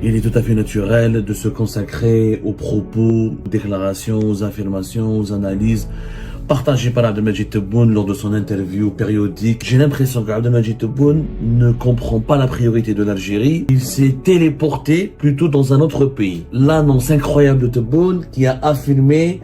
Il est tout à fait naturel de se consacrer aux propos, aux déclarations, aux affirmations, aux analyses partagées par Abdelmajid Tebboune lors de son interview périodique. J'ai l'impression qu'Abdelmajid Tebboune ne comprend pas la priorité de l'Algérie. Il s'est téléporté plutôt dans un autre pays. L'annonce incroyable de Tebboune qui a affirmé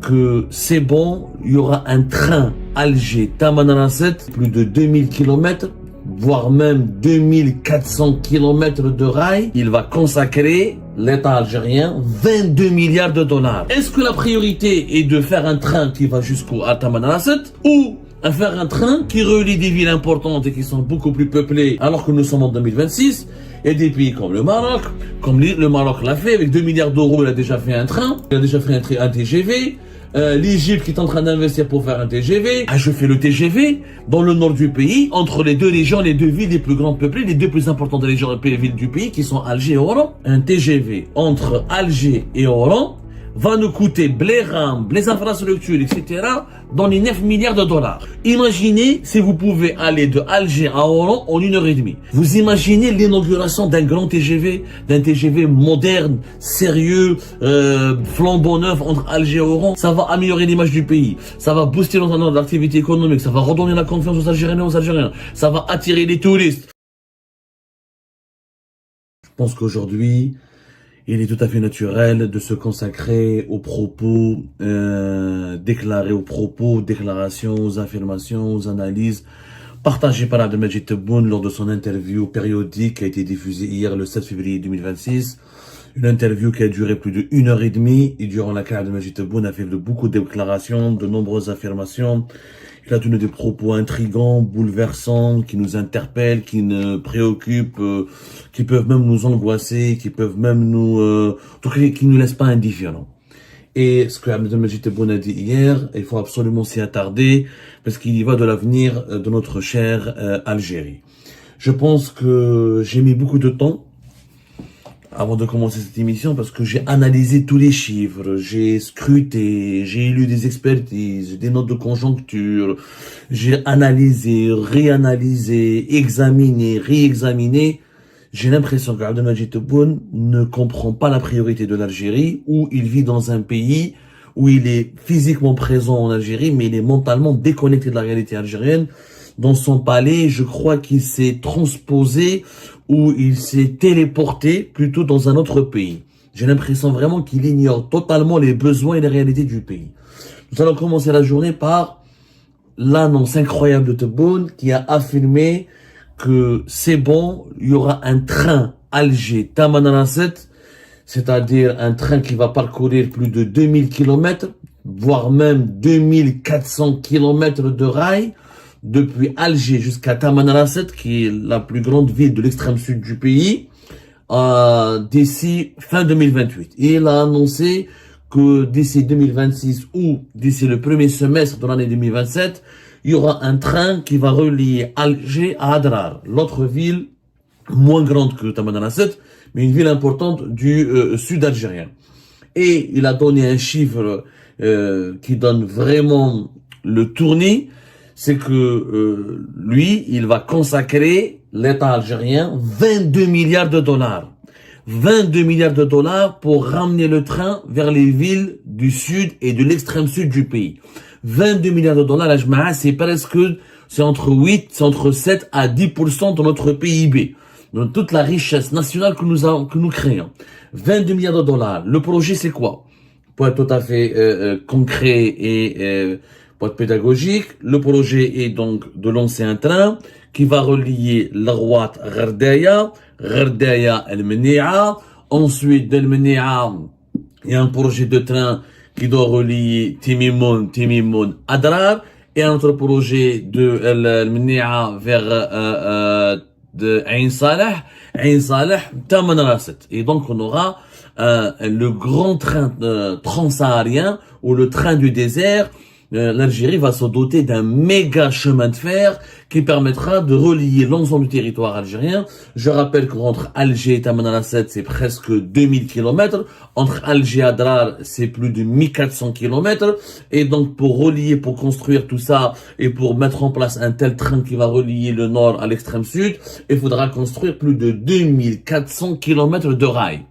que c'est bon, il y aura un train Alger-Tamanrasset, plus de 2000 km, voire même 2400 km de rail. Il va consacrer, l'État algérien, 22 milliards de dollars. Est-ce que la priorité est de faire un train qui va jusqu'au Tamanrasset ou à faire un train qui relie des villes importantes et qui sont beaucoup plus peuplées alors que nous sommes en 2026 et des pays comme le Maroc, comme le Maroc l'a fait avec 2 milliards d'euros, il a déjà fait un train, il a déjà fait un TGV. L'Égypte qui est en train d'investir pour faire un TGV. Je fais le TGV dans le nord du pays, entre les deux régions, les deux villes les plus grandes peuplées, les deux plus importantes régions et villes du pays qui sont Alger et Oran. Un TGV entre Alger et Oran va nous coûter Bléram, les infrastructures, etc. dans les 9 milliards de dollars. Imaginez si vous pouvez aller de Alger à Oran en 1h30. Vous imaginez l'inauguration d'un grand TGV, d'un TGV moderne, sérieux, flambant neuf entre Alger et Oran. Ça va améliorer l'image du pays. Ça va booster l'activité économique. Ça va redonner la confiance aux Algériens et aux Algériens. Ça va attirer les touristes. Je pense qu'aujourd'hui, il est tout à fait naturel de se consacrer aux propos déclarés, aux propos, déclarations, aux affirmations, aux analyses partagées par Abdelmajid Tebboune lors de son interview périodique qui a été diffusée hier le 7 février 2026. Une interview qui a duré plus de 1h30 et durant laquelle Abdelmajid Tebboune a fait beaucoup de déclarations, de nombreuses affirmations. Il a tenu des propos intrigants, bouleversants, qui nous interpellent, qui nous préoccupent, qui peuvent même nous angoisser, qui peuvent même nous, en tout cas, qui nous laissent pas indifférents. Et ce que Abdelmajid Tebboune a dit hier, il faut absolument s'y attarder parce qu'il y va de l'avenir de notre chère Algérie. Je pense que j'ai mis beaucoup de temps avant de commencer cette émission parce que j'ai analysé tous les chiffres, j'ai scruté, j'ai lu des expertises, des notes de conjoncture, j'ai analysé, réanalysé, examiné, réexaminé. J'ai l'impression qu'Abdelmajid Tebboune ne comprend pas la priorité de l'Algérie, où il vit dans un pays où il est physiquement présent en Algérie, mais il est mentalement déconnecté de la réalité algérienne. Dans son palais, je crois qu'il s'est transposé ou il s'est téléporté plutôt dans un autre pays. J'ai l'impression vraiment qu'il ignore totalement les besoins et les réalités du pays. Nous allons commencer la journée par l'annonce incroyable de Tebboune qui a affirmé que c'est bon, il y aura un train Alger-Tamanrasset, c'est-à-dire un train qui va parcourir plus de 2000 km, voire même 2400 km de rail, depuis Alger jusqu'à Tamanrasset, qui est la plus grande ville de l'extrême sud du pays, d'ici fin 2028. Et il a annoncé que d'ici 2026 ou d'ici le premier semestre de l'année 2027, il y aura un train qui va relier Alger à Adrar, l'autre ville moins grande que Tamanrasset, mais une ville importante du sud algérien. Et il a donné un chiffre qui donne vraiment le tournis, c'est que lui, il va consacrer, l'État algérien, 22 milliards de dollars. 22 milliards de dollars pour ramener le train vers les villes du sud et de l'extrême sud du pays. 22 milliards de dollars, c'est entre 7 à 10% de notre PIB. De toute la richesse nationale que nous créons. 22 milliards de dollars. Le projet, c'est quoi? Pour être tout à fait concret et pour être pédagogique, le projet est donc de lancer un train qui va relier l'Arwat Gherdaya, Gherdaya El Menia. Ensuite, d'El Menia, il y a un projet de train qui doit relier Timimoun, Adrar. Et un autre projet de El Menia vers de Ain Saleh, Tamanrasset. Et donc, on aura le grand train transsaharien ou le train du désert l'Algérie va se doter d'un méga chemin de fer qui permettra de relier l'ensemble du territoire algérien. Je rappelle qu'entre Alger et Tamanrasset, c'est presque 2000 kilomètres. Entre Alger et Adrar, c'est plus de 1400 kilomètres. Et donc, pour relier, pour construire tout ça et pour mettre en place un tel train qui va relier le nord à l'extrême sud, il faudra construire plus de 2400 kilomètres de rails.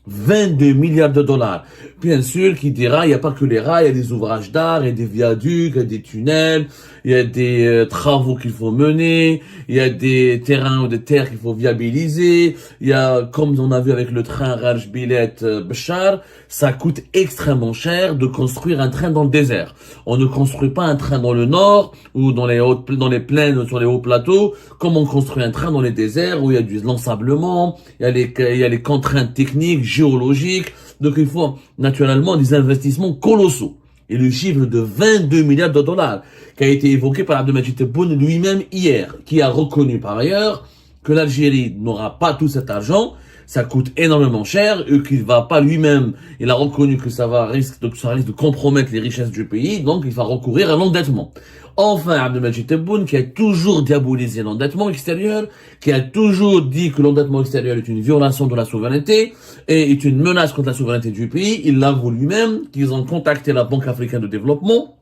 22 milliards de dollars. Bien sûr, qui dira, il n'y a pas que les rails, il y a des ouvrages d'art, il y a des viaducs, il y a des tunnels, il y a des travaux qu'il faut mener, il y a des terrains ou des terres qu'il faut viabiliser, il y a, comme on a vu avec le train Raj Bilet Bachar, ça coûte extrêmement cher de construire un train dans le désert. On ne construit pas un train dans le nord ou dans les plaines ou sur les hauts plateaux, comme on construit un train dans les déserts où il y a du l'ensablement, il y a les contraintes techniques, géologiques. Donc il faut naturellement des investissements colossaux. Et le chiffre de 22 milliards de dollars qui a été évoqué par Abdelmadjid Tebboune lui-même hier, qui a reconnu par ailleurs que l'Algérie n'aura pas tout cet argent, ça coûte énormément cher et qu'il va pas lui-même, il a reconnu que ça risque de compromettre les richesses du pays, donc il va recourir à l'endettement. Enfin, Abdelmadjid Tebboune, qui a toujours diabolisé l'endettement extérieur, qui a toujours dit que l'endettement extérieur est une violation de la souveraineté et est une menace contre la souveraineté du pays, il l'avoue lui-même, qu'ils ont contacté la Banque africaine de développement,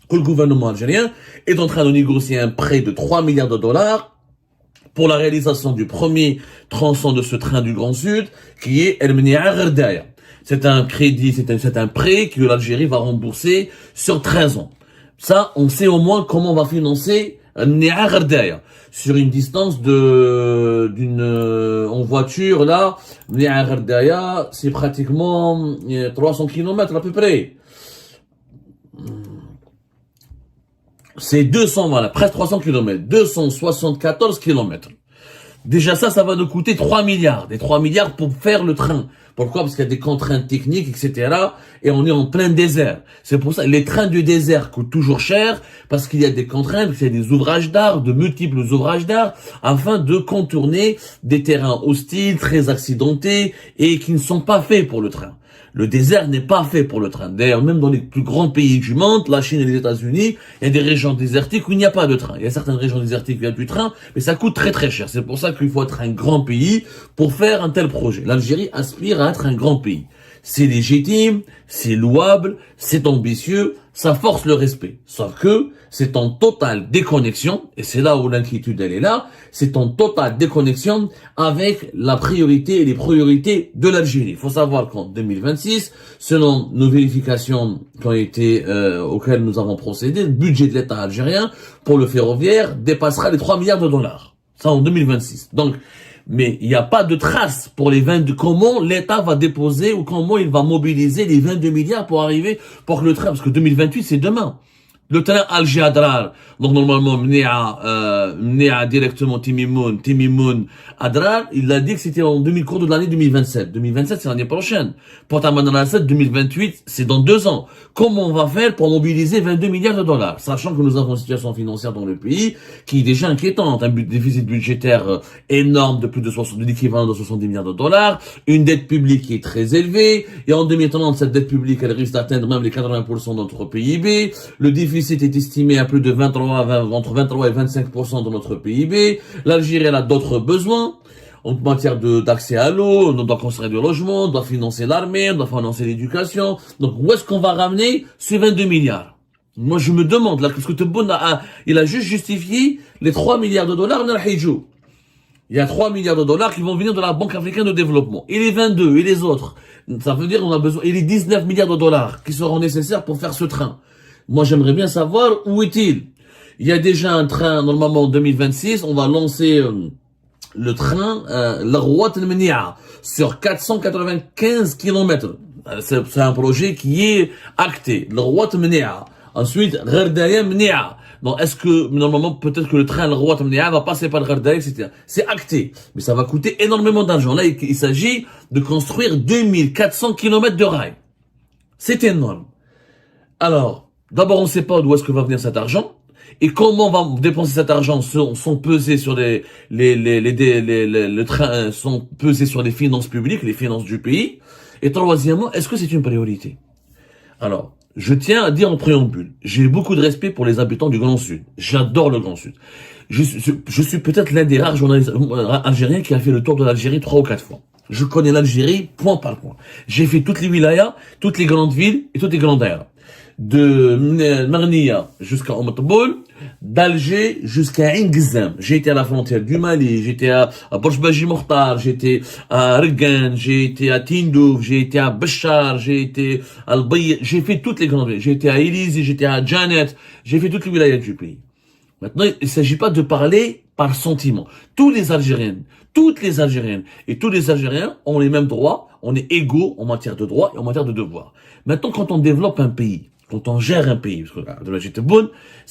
que le gouvernement algérien est en train de négocier un prêt de 3 milliards de dollars pour la réalisation du premier tronçon de ce train du Grand Sud, qui est El Menia Gherdaya. C'est un crédit, c'est un prêt que l'Algérie va rembourser sur 13 ans. Ça, on sait au moins comment on va financer El Menia Gherdaya. Sur une distance en voiture, là, Menia Gherdaya, c'est pratiquement 300 km à peu près. C'est 200, voilà, presque 300 km, 274 km. Déjà ça va nous coûter 3 milliards. Des 3 milliards pour faire le train. Pourquoi? Parce qu'il y a des contraintes techniques, etc. Et on est en plein désert. C'est pour ça, les trains du désert coûtent toujours cher, parce qu'il y a des contraintes, parce qu'il y a des ouvrages d'art, de multiples ouvrages d'art, afin de contourner des terrains hostiles, très accidentés, et qui ne sont pas faits pour le train. Le désert n'est pas fait pour le train. D'ailleurs, même dans les plus grands pays du monde, la Chine et les États-Unis, il y a des régions désertiques où il n'y a pas de train. Il y a certaines régions désertiques où il y a du train, mais ça coûte très très cher. C'est pour ça qu'il faut être un grand pays pour faire un tel projet. L'Algérie aspire à être un grand pays. C'est légitime, c'est louable, c'est ambitieux, ça force le respect. Sauf que c'est en totale déconnexion, et c'est là où l'inquiétude elle est là, c'est en totale déconnexion avec la priorité et les priorités de l'Algérie. Il faut savoir qu'en 2026, selon nos vérifications qui ont été auxquelles nous avons procédé, le budget de l'État algérien pour le ferroviaire dépassera les 3 milliards de dollars. Ça en 2026. Donc, mais il n'y a pas de trace pour les 22, comment l'État va déposer ou comment il va mobiliser les 22 milliards pour arriver pour que le train, parce que 2028 c'est demain. Le train Alger-Adrar, donc normalement mené à directement Timimoun, Adrar, il a dit que c'était en cours de l'année 2027. 2027 c'est l'année prochaine. Pour Tamanrasset 2028, c'est dans 2 ans. Comment on va faire pour mobiliser 22 milliards de dollars, sachant que nous avons une situation financière dans le pays qui est déjà inquiétante, un déficit budgétaire énorme de plus de l'équivalent de 70 milliards de dollars, une dette publique qui est très élevée, et en 2030 cette dette publique elle risque d'atteindre même les 80% de notre PIB, le déficit est estimé à plus de entre 23 et 25% de notre PIB. L'Algérie elle a d'autres besoins en matière d'accès à l'eau, on doit construire du logement, on doit financer l'armée, on doit financer l'éducation. Donc où est-ce qu'on va ramener ces 22 milliards? Moi je me demande là, parce que Tebboune il a juste justifié les 3 milliards de dollars dans le Hijou. Il y a 3 milliards de dollars qui vont venir de la Banque africaine de développement. Et les 22 et les autres, ça veut dire qu'on a besoin, et les 19 milliards de dollars qui seront nécessaires pour faire ce train. Moi, j'aimerais bien savoir où est-il. Il y a déjà un train, normalement en 2026, on va lancer le train L'Arwat El-Menia sur 495 km. C'est un projet qui est acté. L'Arwat El-Menia. Ensuite, Gherdaya Menia. Donc, est-ce que, normalement, peut-être que le train L'Arwat El-Menia va passer par Gherdaya, etc. C'est acté. Mais ça va coûter énormément d'argent. Là, il s'agit de construire 2400 km de rails. C'est énorme. Alors, d'abord, on ne sait pas d'où est-ce que va venir cet argent et comment on va dépenser cet argent sont pesés sur le train, sont pesés sur les finances publiques, les finances du pays. Et troisièmement, est-ce que c'est une priorité? Alors, Je tiens à dire en préambule, j'ai beaucoup de respect pour les habitants du Grand Sud. J'adore le Grand Sud. Je suis peut-être l'un des rares journalistes algériens qui a fait le tour de l'Algérie 3 ou 4 fois. Je connais l'Algérie point par point. J'ai fait toutes les wilayas, toutes les grandes villes et toutes les grandes aires. De Marnia jusqu'à Oumtboul, d'Alger jusqu'à Ingzam. J'ai été à la frontière du Mali, j'étais à Borj Mokhtar, j'étais à Regan, j'ai été à Tindouf, j'ai été à Béchar, j'ai été à Al-Bayt, j'ai fait toutes les grandes villes. J'ai été à Élysée, j'étais à Janet, j'ai fait toutes les wilayas du pays. Maintenant, il ne s'agit pas de parler par sentiment. Toutes les Algériennes et tous les Algériens ont les mêmes droits, on est égaux en matière de droits et en matière de devoirs. Maintenant, quand on développe un pays, quand on gère un pays, parce que la j'étais bonne,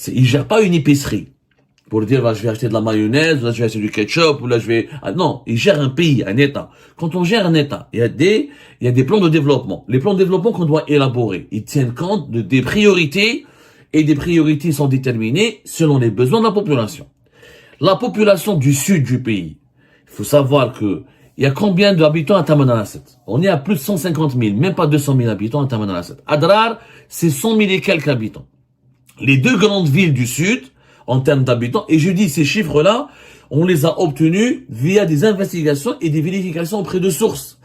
il gère pas une épicerie pour dire bah, je vais acheter de la mayonnaise, ou là je vais acheter du ketchup, ou là je vais non, il gère un pays, un État. Quand on gère un État, il y a des plans de développement. Les plans de développement qu'on doit élaborer, ils tiennent compte des priorités et des priorités sont déterminées selon les besoins de la population. La population du sud du pays, il faut savoir que il y a combien d'habitants à Tamanrasset? On est à plus de 150 000, même pas 200 000 habitants à Tamanrasset. Adrar, c'est 100 000 et quelques habitants. Les deux grandes villes du sud, en termes d'habitants, et je dis ces chiffres-là, on les a obtenus via des investigations et des vérifications auprès de sources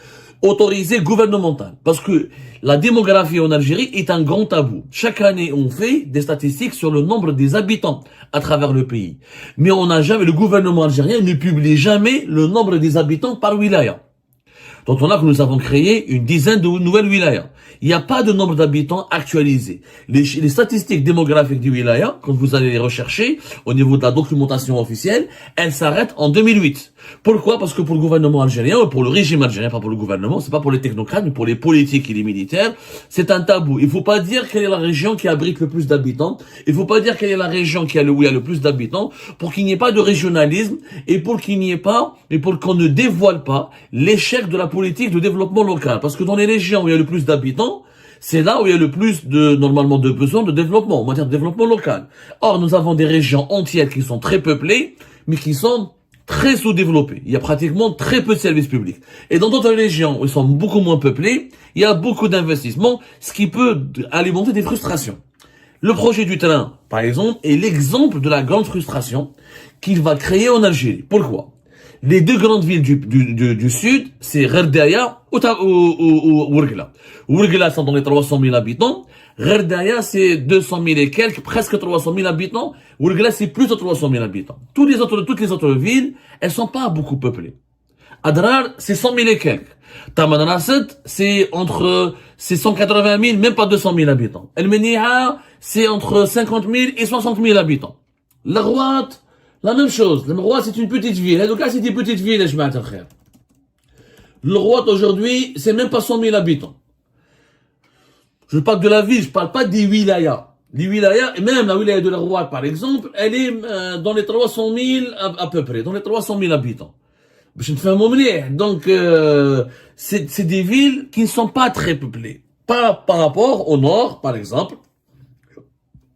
autorisées gouvernementales. Parce que la démographie en Algérie est un grand tabou. Chaque année, on fait des statistiques sur le nombre des habitants à travers le pays. Mais on n'a jamais, le gouvernement algérien ne publie jamais le nombre des habitants par wilaya. Donc on a que nous avons créé une dizaine de nouvelles wilayas. Il n'y a pas de nombre d'habitants actualisés. Les statistiques démographiques du wilaya, quand vous allez les rechercher au niveau de la documentation officielle, elles s'arrêtent en 2008. Pourquoi? Parce que pour le gouvernement algérien, ou pour le régime algérien, pas pour le gouvernement, c'est pas pour les technocrates, mais pour les politiques et les militaires, c'est un tabou. Il faut pas dire quelle est la région qui abrite le plus d'habitants. Il faut pas dire quelle est la région où il y a le plus d'habitants, pour qu'il n'y ait pas de régionalisme et pour qu'il n'y ait pas, et pour qu'on ne dévoile pas l'échec de la politique de développement local. Parce que dans les régions où il y a le plus d'habitants, c'est là où il y a le plus normalement, de besoins de développement, en matière de développement local. Or, nous avons des régions entières qui sont très peuplées, mais qui sont très sous-développées. Il y a pratiquement très peu de services publics. Et dans d'autres régions où ils sont beaucoup moins peuplés, il y a beaucoup d'investissements, ce qui peut alimenter des frustrations. Le projet du train, par exemple, est l'exemple de la grande frustration qu'il va créer en Algérie. Pourquoi? Les deux grandes villes du sud, c'est Gherdaya ou Ouargla. Ouargla, sont dans les 300 000 habitants. Gherdaya, c'est 200 000 et quelques, presque 300 000 habitants. Ouargla, c'est plus de 300 000 habitants. Toutes les autres villes, elles sont pas beaucoup peuplées. Adrar, c'est 100 000 et quelques. Tamanrasset, c'est 180 000, même pas 200 000 habitants. El Menia, c'est entre 50 000 et 60 000 habitants. La Rouat, la même chose. Le Rouat, c'est une petite ville. En tout cas, c'est une petite ville, je m'attends. Le Rouat, aujourd'hui, c'est même pas 100 000 habitants. Je parle de la ville, je parle pas des wilayas. Les wilayas, et même la wilaya de la Rouat, par exemple, elle est dans les 300 000 à peu près, dans les 300 000 habitants. Donc, c'est des villes qui ne sont pas très peuplées. Par rapport au nord, par exemple.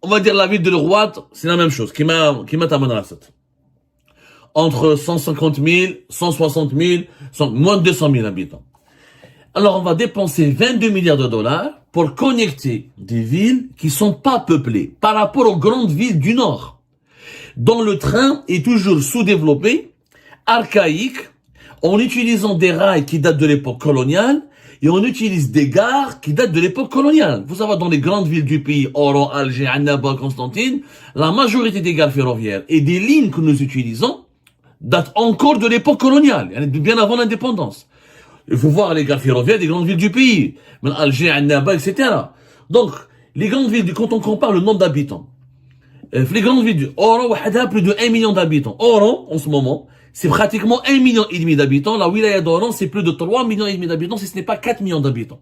On va dire la ville de Rouat, c'est la même chose, qui m'a Tamanrasset. Entre 150 000, 160 000, moins de 200 000 habitants. Alors, on va dépenser 22 milliards de dollars pour connecter des villes qui sont pas peuplées par rapport aux grandes villes du nord, dont le train est toujours sous-développé, archaïque, en utilisant des rails qui datent de l'époque coloniale, et on utilise des gares qui datent de l'époque coloniale. Vous savez, dans les grandes villes du pays, Oran, Alger, Annaba, Constantine, la majorité des gares ferroviaires et des lignes que nous utilisons datent encore de l'époque coloniale, bien avant l'indépendance. Il faut voir les gares ferroviaires des grandes villes du pays, Alger, Annaba, etc. Donc, les grandes villes, quand on compare le nombre d'habitants, les grandes villes du Oran, plus de 1 million d'habitants. Oran, en ce moment, c'est pratiquement 1,5 million d'habitants. La wilaya d'Oran, c'est plus de 3,5 millions d'habitants, si ce n'est pas 4 millions d'habitants.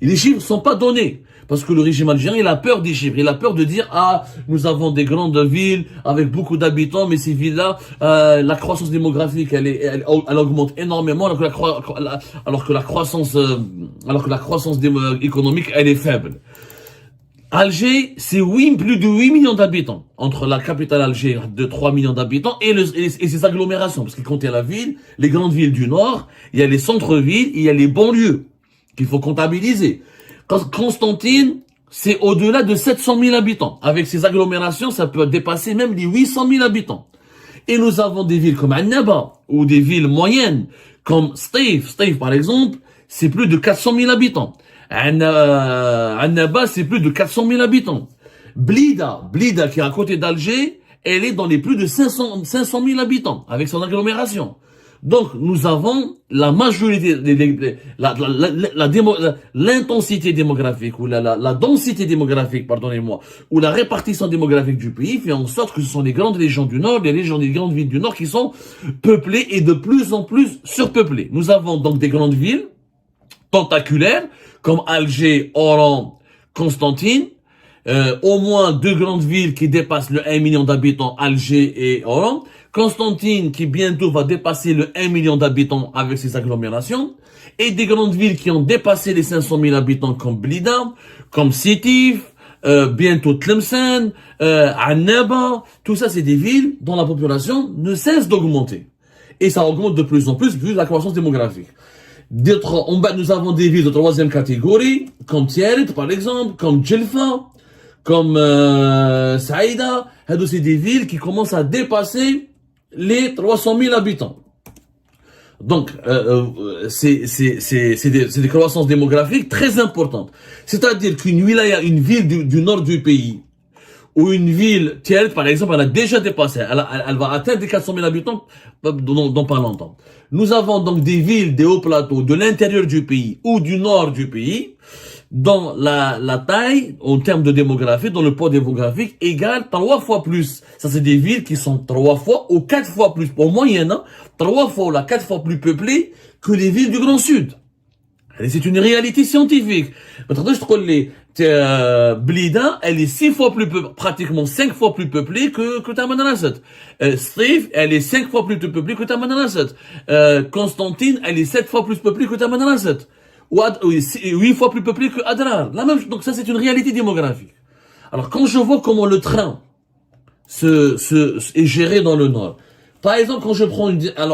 Et les chiffres ne sont pas donnés. Parce que le régime algérien, il a peur des chiffres. Il a peur de dire, nous avons des grandes villes avec beaucoup d'habitants, mais ces villes-là, la croissance démographique, elle augmente énormément, alors que la croissance économique, elle est faible. Alger, c'est plus de 8 millions d'habitants. Entre la capitale Alger de 3 millions d'habitants et ses agglomérations. Parce qu'il comptait la ville, les grandes villes du nord, il y a les centres-villes, il y a les banlieues qu'il faut comptabiliser. Constantine, c'est au-delà de 700 000 habitants. Avec ces agglomérations, ça peut dépasser même les 800 000 habitants. Et nous avons des villes comme Annaba, ou des villes moyennes, comme Stif. Stif, par exemple, c'est plus de 400 000 habitants. Annaba, c'est plus de 400 000 habitants. Blida, qui est à côté d'Alger, elle est dans les plus de 500 000 habitants, avec son agglomération. Donc, nous avons la majorité, l'intensité démographique, ou la densité démographique, pardonnez-moi, ou la répartition démographique du pays fait en sorte que ce sont les grandes régions du Nord, les grandes villes du Nord qui sont peuplées et de plus en plus surpeuplées. Nous avons donc des grandes villes tentaculaires, comme Alger, Oran, Constantine, au moins 2 grandes villes qui dépassent le 1 million d'habitants, Alger et Oran. Constantine qui bientôt va dépasser le 1 million d'habitants avec ses agglomérations. Et des grandes villes qui ont dépassé les 500 000 habitants comme Blida, comme Sétif, bientôt Tlemcen, Annaba. Tout ça, c'est des villes dont la population ne cesse d'augmenter. Et ça augmente de plus en plus vu la croissance démographique. En bas, nous avons des villes de 3e catégorie, comme Tielt, par exemple, comme Djelfa, comme Saïda. C'est des villes qui commencent à dépasser les 300 000 habitants. Donc, c'est des croissances démographiques très importantes. C'est-à-dire qu'une ville du nord du pays, ou une ville, Tielt, par exemple, elle a déjà dépassé, elle va atteindre les 400 000 habitants dans pas longtemps. Nous avons donc des villes, des hauts plateaux, de l'intérieur du pays ou du nord du pays, dont la taille, en termes de démographie, dont le poids démographique égale 3 fois plus. Ça, c'est des villes qui sont 3 fois ou 4 fois plus, en moyenne, 3 fois ou 4 fois plus peuplées que les villes du Grand Sud. Et c'est une réalité scientifique. Maintenant, je te dis, Blida, elle est 6 fois plus peuplée, pratiquement 5 fois plus peuplée que Tamanrasset. Stif, elle est 5 fois plus peuplée que Tamanrasset. Constantine, elle est 7 fois plus peuplée que Tamanrasset. 8 fois plus peuplée que Adrar. Donc ça, c'est une réalité démographique. Alors, quand je vois comment le train est géré dans le Nord, par exemple, quand je prends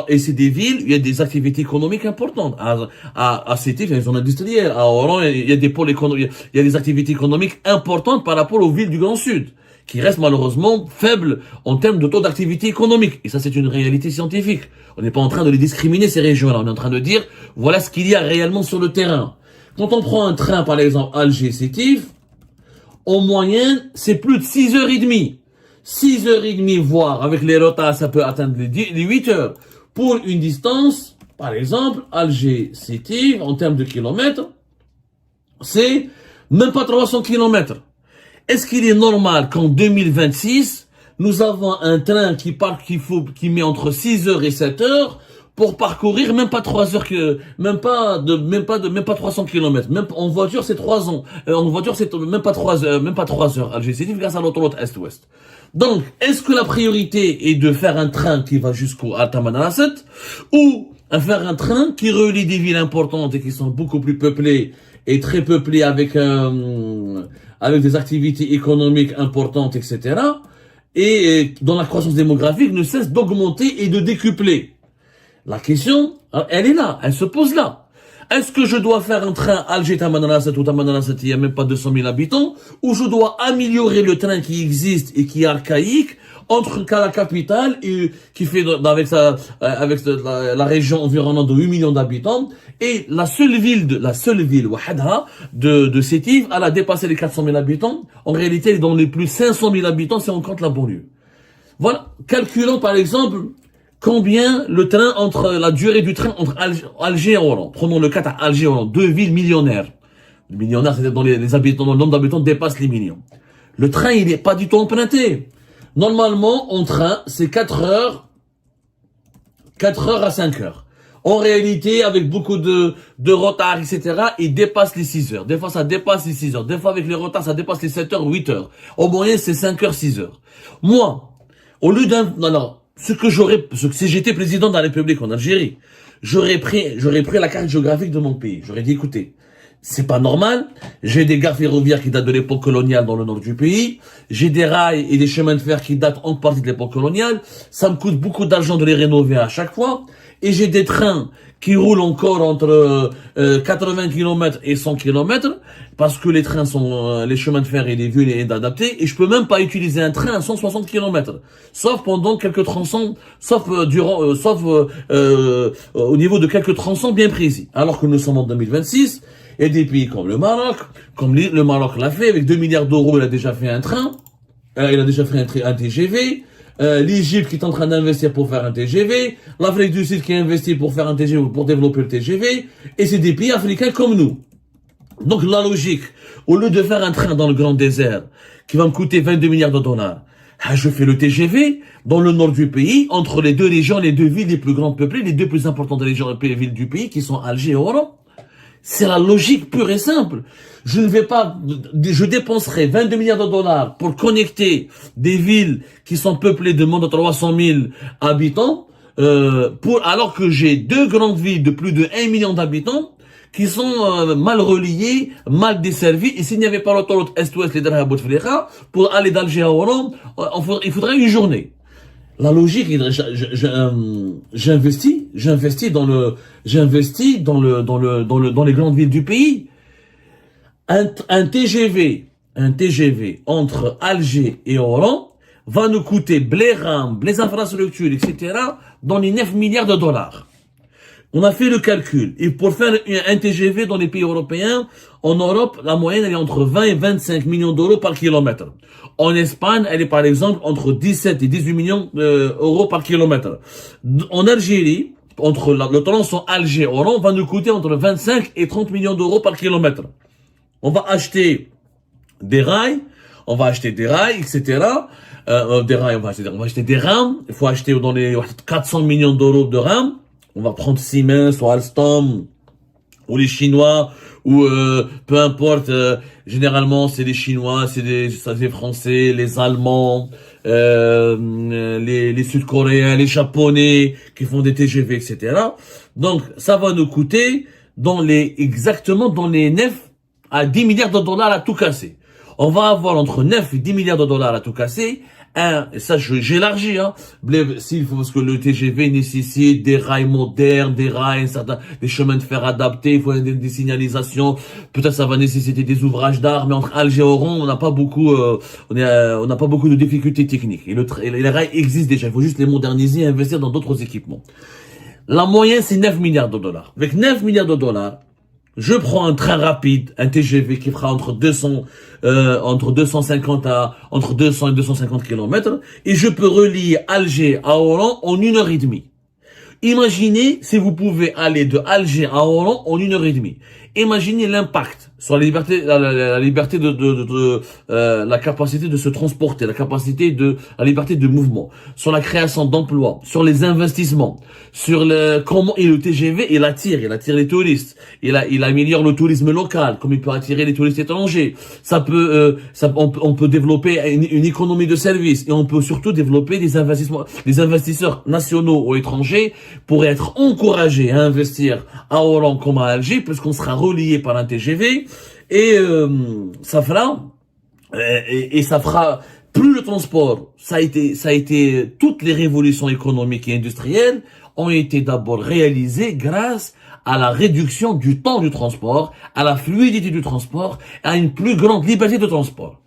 et c'est des villes, il y a des activités économiques importantes. À Sétif, il y a des zones industrielles. À Oran, il y a des pôles économiques, il y a des activités économiques importantes par rapport aux villes du Grand Sud, qui restent malheureusement faibles en termes de taux d'activité économique. Et ça, c'est une réalité scientifique. On n'est pas en train de les discriminer, ces régions-là. On est en train de dire, voilà ce qu'il y a réellement sur le terrain. Quand on prend un train, par exemple, Alger-Sétif, en moyenne, c'est plus de 6h30. 6h30, voire avec les retards, ça peut atteindre les 8 heures. Pour une distance, par exemple, Alger-Sétif, en termes de kilomètres, c'est même pas 300 kilomètres. Est-ce qu'il est normal qu'en 2026, nous avons un train qui met entre 6 heures et 7 heures pour parcourir même pas 3 heures même pas 300 kilomètres. Même en voiture, c'est 3 ans. En voiture, c'est même pas 3 heures. Alger-Sétif grâce à l'autoroute Est-Ouest. Donc, est-ce que la priorité est de faire un train qui va jusqu'au Tamanrasset ou faire un train qui relie des villes importantes et qui sont beaucoup plus peuplées et très peuplées avec des activités économiques importantes, etc. et dont la croissance démographique ne cesse d'augmenter et de décupler? La question, elle est là, elle se pose là. Est-ce que je dois faire un train Alger-Tamanrasset ou Tamanrasset, il n'y a même pas 200 000 habitants, ou je dois améliorer le train qui existe et qui est archaïque entre la capitale et qui fait avec la région environnante de 8 millions d'habitants et la seule ville Wahadha de Sétif, elle a dépassé les 400 000 habitants. En réalité, elle est dans les plus 500 000 habitants si on compte la banlieue. Voilà. Calculons par exemple combien le train la durée du train entre Alger et Oran. Prenons le cas à Alger et Oran, 2 villes millionnaires. Les millionnaires, c'est-à-dire dont les habitants, le nombre d'habitants dépasse les millions. Le train, il n'est pas du tout emprunté. Normalement, en train, c'est 4 heures à 5 heures. En réalité, avec beaucoup de retard, etc., il dépasse les 6 heures. Des fois, ça dépasse les 6 heures. Des fois, avec les retards, ça dépasse les 7 heures, 8 heures. En moyenne, c'est 5 heures, 6 heures. Moi, au lieu si j'étais président de la République en Algérie, j'aurais pris la carte géographique de mon pays. J'aurais dit, écoutez, c'est pas normal. J'ai des gares ferroviaires qui datent de l'époque coloniale dans le nord du pays. J'ai des rails et des chemins de fer qui datent en partie de l'époque coloniale. Ça me coûte beaucoup d'argent de les rénover à chaque fois. et j'ai des trains qui roulent encore entre 80 km et 100 km, parce que les trains sont, les chemins de fer et les vieux et adaptés, et je peux même pas utiliser un train à 160 km, sauf pendant quelques tronçons, sauf au niveau de quelques tronçons bien précis. Alors que nous sommes en 2026, et des pays comme le Maroc, comme le Maroc l'a fait, avec 2 milliards d'euros, il a déjà fait un train, il a déjà fait un TGV, l'Égypte qui est en train d'investir pour faire un TGV, l'Afrique du Sud qui a investi pour faire un TGV, pour développer le TGV, et c'est des pays africains comme nous. Donc la logique, au lieu de faire un train dans le grand désert, qui va me coûter 22 milliards de dollars, je fais le TGV dans le nord du pays, entre les deux régions, les deux villes les plus grandes peuplées, les deux plus importantes régions et villes du pays, qui sont Alger et Oran. C'est la logique pure et simple. Je dépenserai 22 milliards de dollars pour connecter des villes qui sont peuplées de moins de 300 000 habitants, alors que j'ai deux grandes villes de plus de 1 million d'habitants qui sont mal reliées, mal desservies. Et s'il n'y avait pas l'autoroute Est-Ouest, les Drah Bouteflika, pour aller d'Alger à Oran, il faudrait une journée. La logique, j'investis dans les grandes villes du pays. Un TGV entre Alger et Oran va nous coûter les infrastructures, etc., dans les 9 milliards de dollars. On a fait le calcul. Et pour faire un TGV dans les pays européens, en Europe, la moyenne, elle est entre 20 et 25 millions d'euros par kilomètre. En Espagne, elle est par exemple entre 17 et 18 millions d'euros par kilomètre. En Algérie, le tronçon Alger-Oran va nous coûter entre 25 et 30 millions d'euros par kilomètre. On va acheter des rails, etc. On va acheter des rames. Il faut acheter dans les 400 millions d'euros de rames. On va prendre Siemens ou Alstom ou les Chinois ou peu importe. Généralement, c'est les Chinois, c'est les Français, les Allemands, les Sud-Coréens, les Japonais qui font des TGV, etc. Donc, ça va nous coûter exactement dans les 9 à 10 milliards de dollars à tout casser. On va avoir entre 9 et 10 milliards de dollars à tout casser. Et ça, j'élargis, s'il faut, parce que le TGV nécessite des rails modernes, des chemins de fer adaptés, il faut des signalisations. Peut-être ça va nécessiter des ouvrages d'art, mais entre Alger et Oran, on n'a pas beaucoup, on n'a pas beaucoup de difficultés techniques. Et les rails existent déjà. Il faut juste les moderniser et investir dans d'autres équipements. La moyenne, c'est 9 milliards de dollars. Avec 9 milliards de dollars, je prends un train rapide, un TGV qui fera entre 200 et 250 km, et je peux relier Alger à Oran en 1h30. Imaginez si vous pouvez aller de Alger à Oran en 1h30. Imaginez l'impact sur la liberté, la capacité de se transporter, la liberté de mouvement, sur la création d'emplois, sur les investissements, sur comment le TGV, il attire les touristes, il améliore le tourisme local, comme il peut attirer les touristes étrangers. On peut développer une économie de services et on peut surtout développer des investisseurs nationaux ou étrangers pourraient être encouragés à investir à Oran comme à Alger, puisqu'on sera relié par un TGV et ça fera plus le transport. Ça a été toutes les révolutions économiques et industrielles ont été d'abord réalisées grâce à la réduction du temps du transport, à la fluidité du transport, à une plus grande liberté de transport.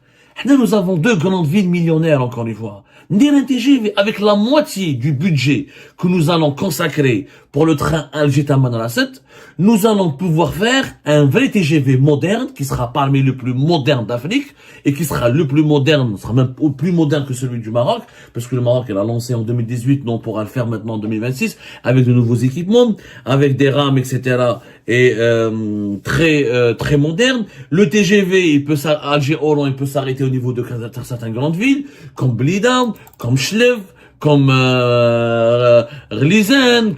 Nous avons deux grandes villes millionnaires, encore une fois. Un TGV avec la moitié du budget que nous allons consacrer pour le train Alger-Tamanrasset, nous allons pouvoir faire un vrai TGV moderne qui sera parmi les plus modernes d'Afrique et qui sera le plus moderne, sera même plus moderne que celui du Maroc, parce que le Maroc, il a lancé en 2018, nous on pourra le faire maintenant en 2026 avec de nouveaux équipements, avec des rames, etc. et très moderne. Le TGV, Alger-Oran, il peut s'arrêter au niveau de certaines grandes villes, comme Blida, comme Schlev, comme Rlizen,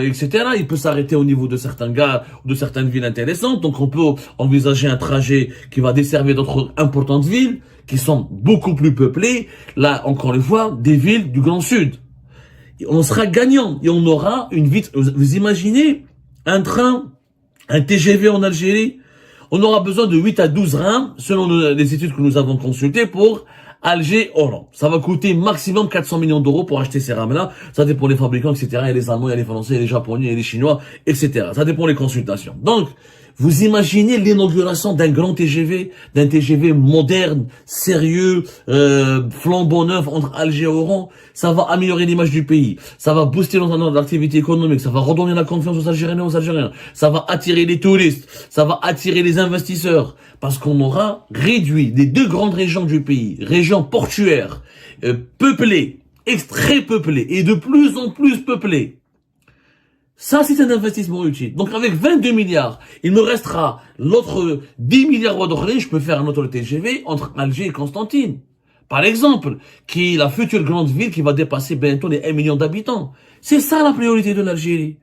etc. Il peut s'arrêter au niveau de certaines gares ou de certaines villes intéressantes. Donc on peut envisager un trajet qui va desservir d'autres importantes villes qui sont beaucoup plus peuplées. Là, encore une fois, des villes du Grand Sud. Et on sera gagnant et on aura une vite. Vous imaginez un TGV en Algérie? On aura besoin de 8 à 12 rames, selon les études que nous avons consultées, pour Alger, Oran. Ça va coûter maximum 400 millions d'euros pour acheter ces rames-là. Ça dépend des fabricants, etc. Il y a les Allemands, il y a les Français, il y a les Japonais, il y a les Chinois, etc. Ça dépend des consultations. Donc, vous imaginez l'inauguration d'un grand TGV, d'un TGV moderne, sérieux, flambant neuf entre Alger et Oran. Ça va améliorer l'image du pays. Ça va booster l'activité économique. Ça va redonner la confiance aux Algériens et aux Algériens. Ça va attirer les touristes. Ça va attirer les investisseurs. Parce qu'on aura réduit les deux grandes régions du pays, régions portuaires, peuplées, très peuplées et de plus en plus peuplées. Ça, c'est un investissement utile. Donc, avec 22 milliards, il me restera l'autre 10 milliards d'euros. Je peux faire un autre TGV entre Alger et Constantine. Par exemple, qui est la future grande ville qui va dépasser bientôt les 1 million d'habitants. C'est ça la priorité de l'Algérie.